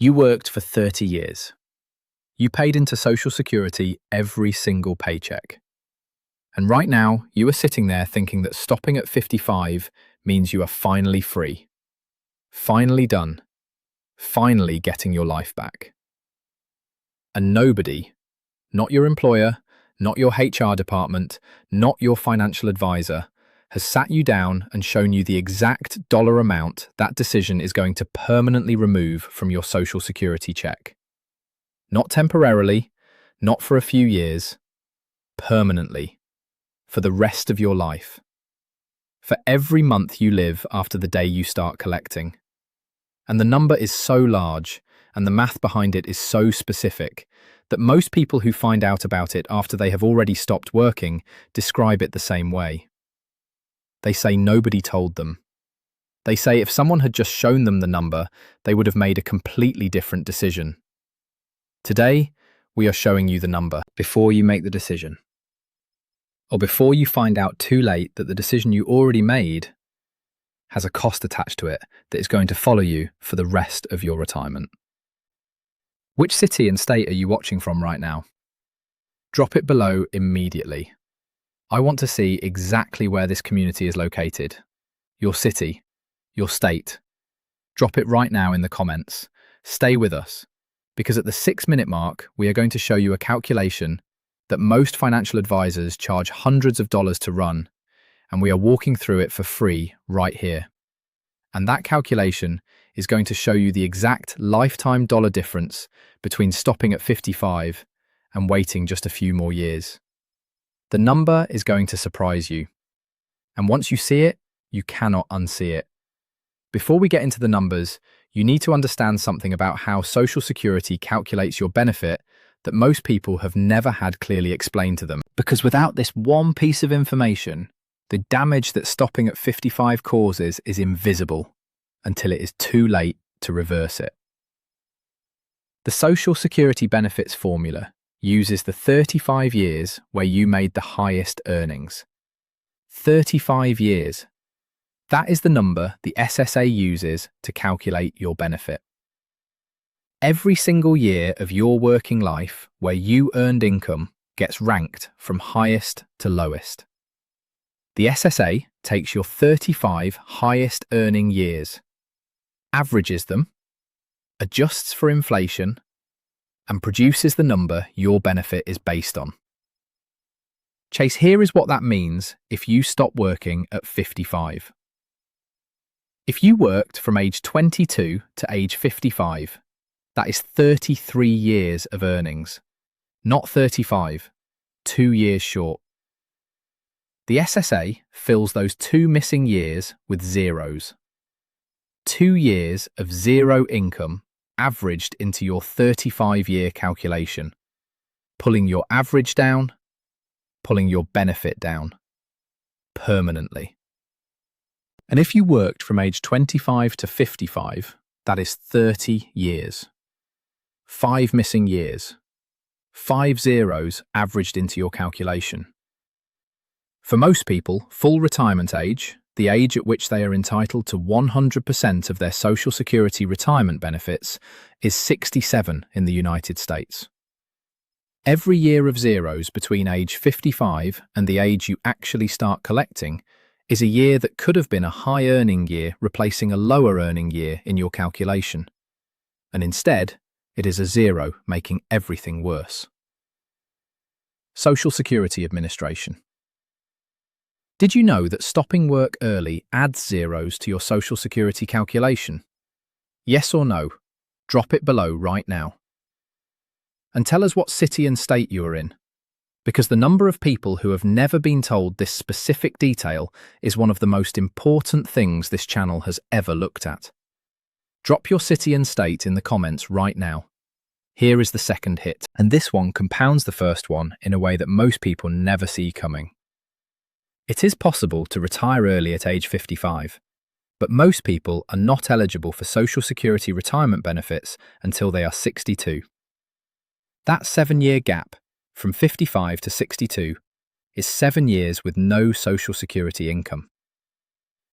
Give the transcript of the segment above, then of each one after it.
You worked for 30 years. You paid into Social Security every single paycheck. And right now, you are sitting there thinking that stopping at 55 means you are finally free. Finally done. Finally getting your life back. And nobody, not your employer, not your HR department, not your financial advisor, has sat you down and shown you the exact dollar amount that decision is going to permanently remove from your Social Security check. Not temporarily, not for a few years, permanently, for the rest of your life. For every month you live after the day you start collecting. And the number is so large, and the math behind it is so specific, that most people who find out about it after they have already stopped working describe it the same way. They say nobody told them. They say if someone had just shown them the number, they would have made a completely different decision. Today, we are showing you the number before you make the decision. Or before you find out too late that the decision you already made has a cost attached to it that is going to follow you for the rest of your retirement. Which city and state are you watching from right now? Drop it below immediately. I want to see exactly where this community is located. Your city, your state. Drop it right now in the comments. Stay with us, because at the 6-minute mark, we are going to show you a calculation that most financial advisors charge hundreds of dollars to run, and we are walking through it for free right here. And that calculation is going to show you the exact lifetime dollar difference between stopping at 55 and waiting just a few more years. The number is going to surprise you. And once you see it, you cannot unsee it. Before we get into the numbers, you need to understand something about how Social Security calculates your benefit that most people have never had clearly explained to them. Because without this one piece of information, the damage that stopping at 55 causes is invisible until it is too late to reverse it. The Social Security benefits formula uses the 35 years where you made the highest earnings. 35 years. That is the number the SSA uses to calculate your benefit. Every single year of your working life where you earned income gets ranked from highest to lowest. The SSA takes your 35 highest earning years, averages them, adjusts for inflation, and produces the number your benefit is based on. Chase, here is what that means if you stop working at 55. If you worked from age 22 to age 55, that is 33 years of earnings, not 35, 2 years short. The SSA fills those 2 missing years with zeros. 2 years of zero income averaged into your 35-year calculation, pulling your average down, pulling your benefit down, permanently. And if you worked from age 25 to 55, that is 30 years. 5 missing years. 5 zeros averaged into your calculation. For most people, full retirement age, the age at which they are entitled to 100% of their Social Security retirement benefits, is 67 in the United States. Every year of zeros between age 55 and the age you actually start collecting is a year that could have been a high-earning year replacing a lower-earning year in your calculation. And instead, it is a zero, making everything worse. Social Security Administration. Did you know that stopping work early adds zeros to your Social Security calculation? Yes or no? Drop it below right now. And tell us what city and state you are in, because the number of people who have never been told this specific detail is one of the most important things this channel has ever looked at. Drop your city and state in the comments right now. Here is the second hit, and this one compounds the first one in a way that most people never see coming. It is possible to retire early at age 55, but most people are not eligible for Social Security retirement benefits until they are 62. That 7-year gap, from 55 to 62, is 7 years with no Social Security income.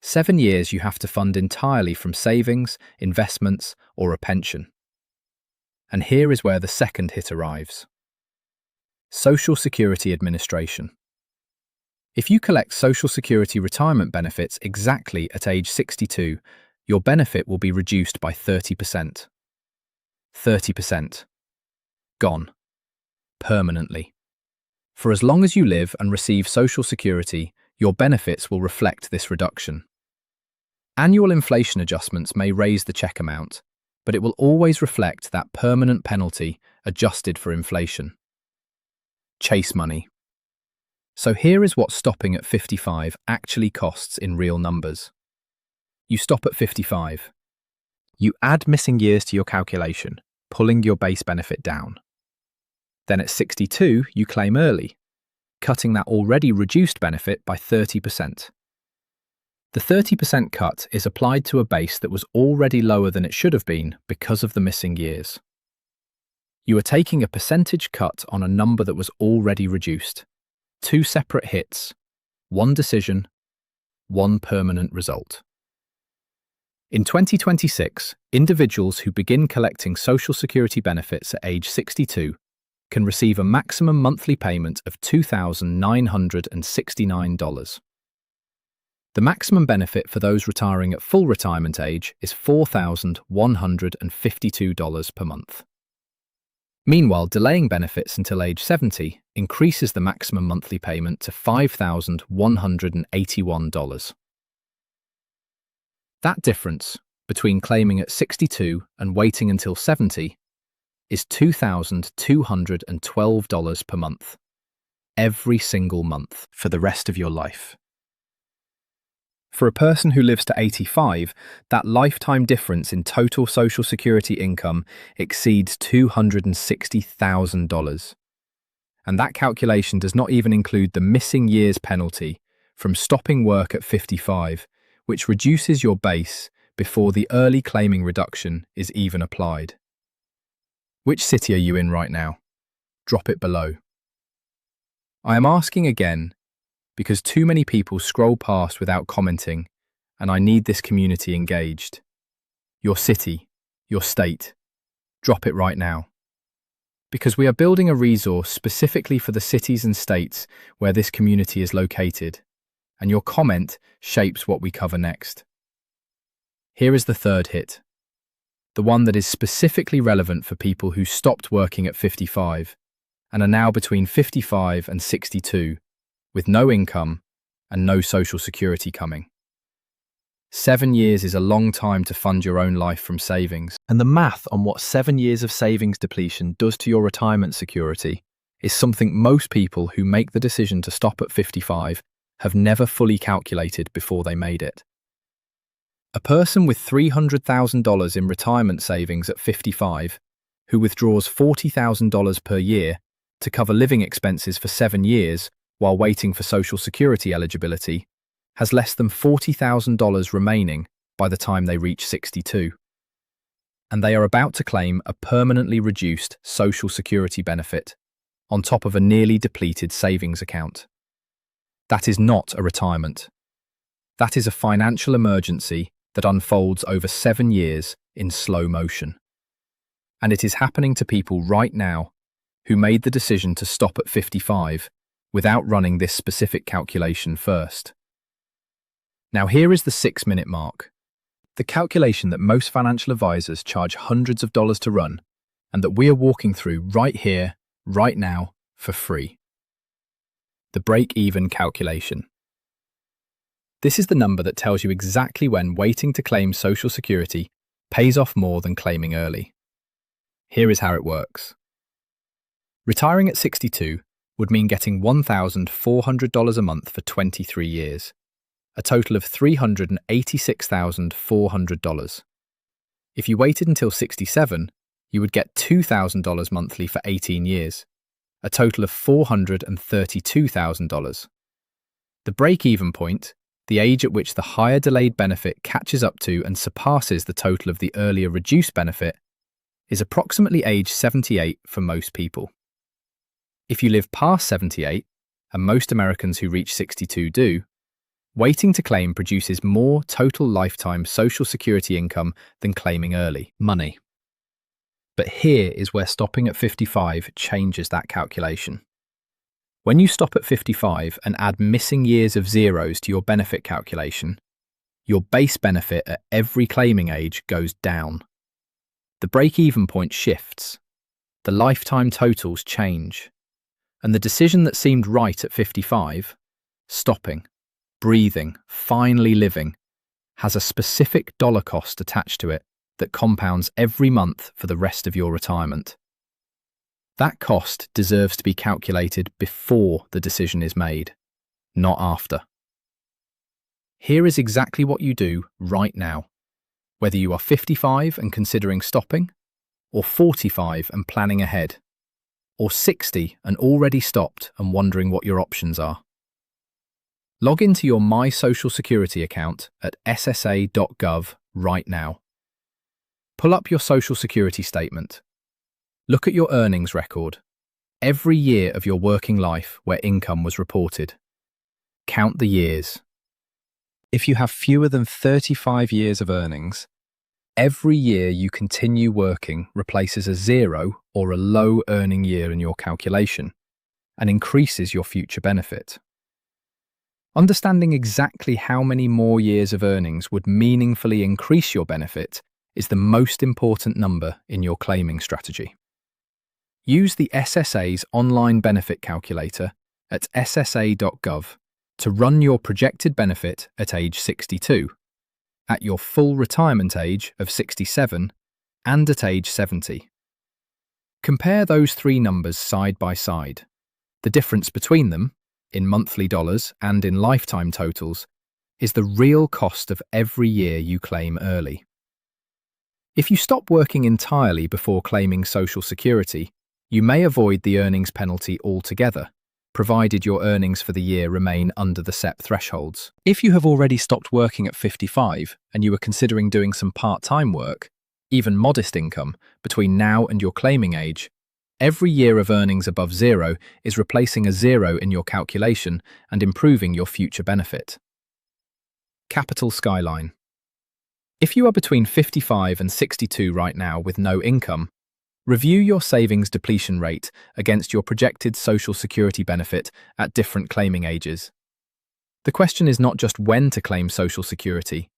7 years you have to fund entirely from savings, investments, or a pension. And here is where the second hit arrives. Social Security Administration. If you collect Social Security retirement benefits exactly at age 62, your benefit will be reduced by 30%. 30%. Gone. Permanently. For as long as you live and receive Social Security, your benefits will reflect this reduction. Annual inflation adjustments may raise the check amount, but it will always reflect that permanent penalty adjusted for inflation. Chase money. So here is what stopping at 55 actually costs in real numbers. You stop at 55. You add missing years to your calculation, pulling your base benefit down. Then at 62, you claim early, cutting that already reduced benefit by 30%. The 30% cut is applied to a base that was already lower than it should have been because of the missing years. You are taking a percentage cut on a number that was already reduced. Two separate hits, one decision, one permanent result. In 2026, individuals who begin collecting Social Security benefits at age 62 can receive a maximum monthly payment of $2,969. The maximum benefit for those retiring at full retirement age is $4,152 per month. Meanwhile, delaying benefits until age 70 increases the maximum monthly payment to $5,181. That difference between claiming at 62 and waiting until 70 is $2,212 per month, every single month for the rest of your life. For a person who lives to 85, that lifetime difference in total Social Security income exceeds $260,000. And that calculation does not even include the missing years penalty from stopping work at 55, which reduces your base before the early claiming reduction is even applied. Which city are you in right now? Drop it below. I am asking again because too many people scroll past without commenting, and I need this community engaged. Your city, your state, drop it right now. Because we are building a resource specifically for the cities and states where this community is located, and your comment shapes what we cover next. Here is the third hit, the one that is specifically relevant for people who stopped working at 55 and are now between 55 and 62, with no income and no Social Security coming. 7 years is a long time to fund your own life from savings, and the math on what 7 years of savings depletion does to your retirement security is something most people who make the decision to stop at 55 have never fully calculated before they made it. A person with $300,000 in retirement savings at 55, who withdraws $40,000 per year to cover living expenses for 7 years while waiting for Social Security eligibility, has less than $40,000 remaining by the time they reach 62. And they are about to claim a permanently reduced Social Security benefit on top of a nearly depleted savings account. That is not a retirement. That is a financial emergency that unfolds over 7 years in slow motion. And it is happening to people right now who made the decision to stop at 55 without running this specific calculation first. Now here is the 6-minute mark, the calculation that most financial advisors charge hundreds of dollars to run, and that we are walking through right here, right now, for free. The break-even calculation. This is the number that tells you exactly when waiting to claim Social Security pays off more than claiming early. Here is how it works. Retiring at 62 would mean getting $1,400 a month for 23 years, a total of $386,400. If you waited until 67, you would get $2,000 monthly for 18 years, a total of $432,000. The break-even point, the age at which the higher delayed benefit catches up to and surpasses the total of the earlier reduced benefit, is approximately age 78 for most people. If you live past 78, and most Americans who reach 62 do, waiting to claim produces more total lifetime Social Security income than claiming early. Money. But here is where stopping at 55 changes that calculation. When you stop at 55 and add missing years of zeros to your benefit calculation, your base benefit at every claiming age goes down. The break-even point shifts, the lifetime totals change, and the decision that seemed right at 55, stopping, breathing, finally living, has a specific dollar cost attached to it that compounds every month for the rest of your retirement. That cost deserves to be calculated before the decision is made, not after. Here is exactly what you do right now, whether you are 55 and considering stopping, or 45 and planning ahead, or 60 and already stopped and wondering what your options are. Log into your My Social Security account at ssa.gov right now. Pull up your Social Security statement. Look at your earnings record, every year of your working life where income was reported. Count the years. If you have fewer than 35 years of earnings, every year you continue working replaces a zero or a low earning year in your calculation and increases your future benefit. Understanding exactly how many more years of earnings would meaningfully increase your benefit is the most important number in your claiming strategy. Use the SSA's online benefit calculator at ssa.gov to run your projected benefit at age 62, at your full retirement age of 67, and at age 70. Compare those three numbers side by side. The difference between them, in monthly dollars and in lifetime totals, is the real cost of every year you claim early. If you stop working entirely before claiming Social Security, you may avoid the earnings penalty altogether, provided your earnings for the year remain under the set thresholds. If you have already stopped working at 55 and you are considering doing some part-time work, even modest income, between now and your claiming age, every year of earnings above zero is replacing a zero in your calculation and improving your future benefit. Capital Skyline. If you are between 55 and 62 right now with no income, review your savings depletion rate against your projected Social Security benefit at different claiming ages. The question is not just when to claim Social Security.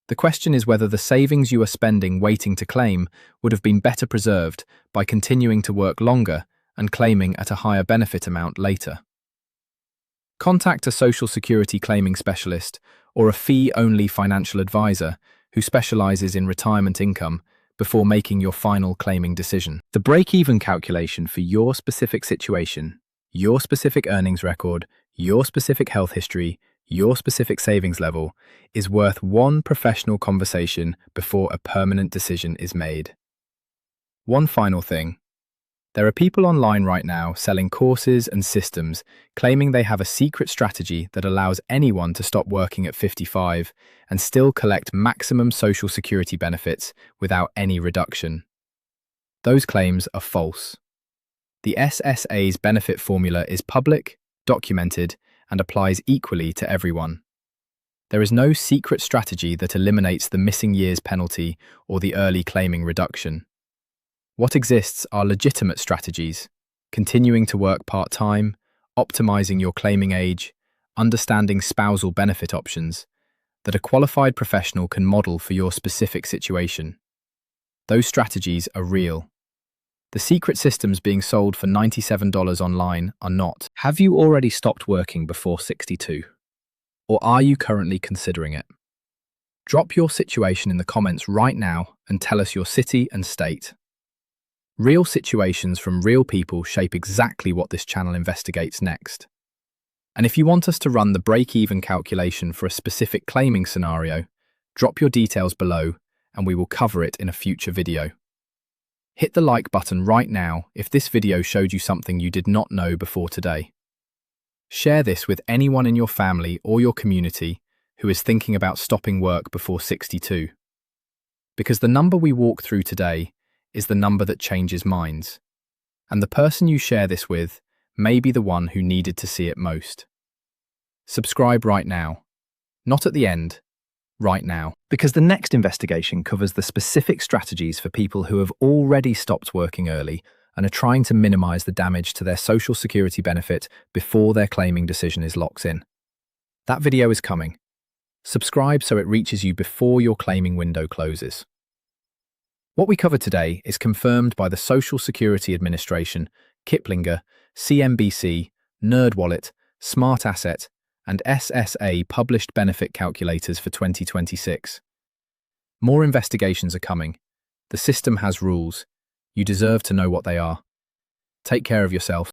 The question is whether the savings you are spending waiting to claim would have been better preserved by continuing to work longer and claiming at a higher benefit amount later. Contact a Social Security claiming specialist or a fee-only financial advisor who specializes in retirement income before making your final claiming decision. The break-even calculation for your specific situation, your specific earnings record, your specific health history, your specific savings level is worth one professional conversation before a permanent decision is made. One final thing. There are people online right now selling courses and systems claiming they have a secret strategy that allows anyone to stop working at 55 and still collect maximum Social Security benefits without any reduction. Those claims are false. The SSA's benefit formula is public, documented, and applies equally to everyone. There is no secret strategy that eliminates the missing years penalty or the early claiming reduction. What exists are legitimate strategies, continuing to work part-time, optimizing your claiming age, understanding spousal benefit options, that a qualified professional can model for your specific situation. Those strategies are real. The secret systems being sold for $97 online are not. Have you already stopped working before 62? Or are you currently considering it? Drop your situation in the comments right now and tell us your city and state. Real situations from real people shape exactly what this channel investigates next. And if you want us to run the break-even calculation for a specific claiming scenario, drop your details below and we will cover it in a future video. Hit the like button right now if this video showed you something you did not know before today. Share this with anyone in your family or your community who is thinking about stopping work before 62. Because the number we walk through today is the number that changes minds. And the person you share this with may be the one who needed to see it most. Subscribe right now. Not at the end, right now. Because the next investigation covers the specific strategies for people who have already stopped working early and are trying to minimize the damage to their Social Security benefit before their claiming decision is locked in. That video is coming. Subscribe so it reaches you before your claiming window closes. What we cover today is confirmed by the Social Security Administration, Kiplinger, CNBC, NerdWallet, Smart Asset, and SSA published benefit calculators for 2026. More investigations are coming. The system has rules. You deserve to know what they are. Take care of yourself.